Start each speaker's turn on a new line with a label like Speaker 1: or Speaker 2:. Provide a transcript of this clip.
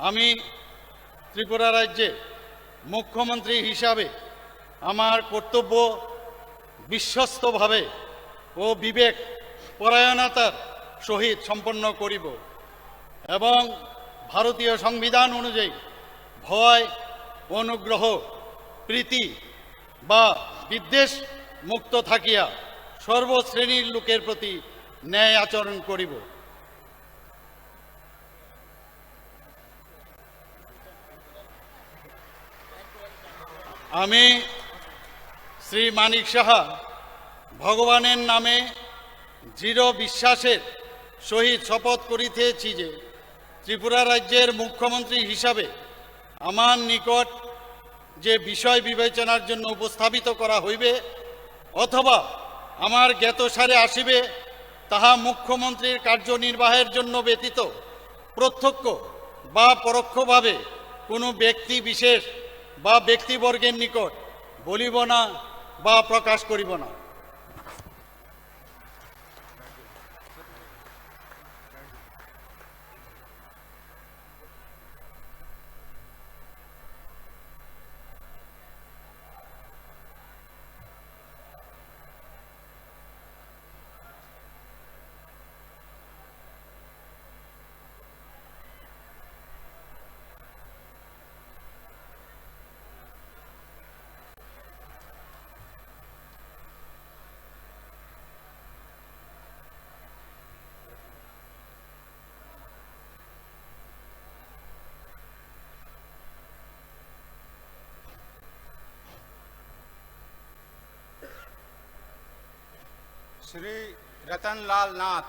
Speaker 1: আমি ত্রিপুরা রাজ্যে মুখ্যমন্ত্রী হিসাবে আমার কর্তব্য বিশ্বস্তভাবে ও বিবেক পরায়ণতার সহিত সম্পন্ন করিব এবং ভারতীয় সংবিধান অনুযায়ী ভয়, অনুগ্রহ, প্রীতি বা বিদ্বেষ মুক্ত থাকিয়া সর্বশ্রেণীর লোকের প্রতি ন্যায় আচরণ করিব। আমি শ্রী মানিক সাহা ভগবানের নামে দৃঢ় বিশ্বাসের সহিত শপথ করিতেছি যে ত্রিপুরা রাজ্যের মুখ্যমন্ত্রী হিসাবে আমার নিকট যে বিষয় বিবেচনার জন্য উপস্থাপিত করা হইবে অথবা আমার জ্ঞাতসারে আসিবে তাহা মুখ্যমন্ত্রীর কার্যনির্বাহের জন্য ব্যতীত প্রত্যক্ষ বা পরোক্ষভাবে কোনো ব্যক্তি বিশেষ বা ব্যক্তিবর্গের নিকট বলিব না বা প্রকাশ করিব না।
Speaker 2: श्री रतनलाल नाथ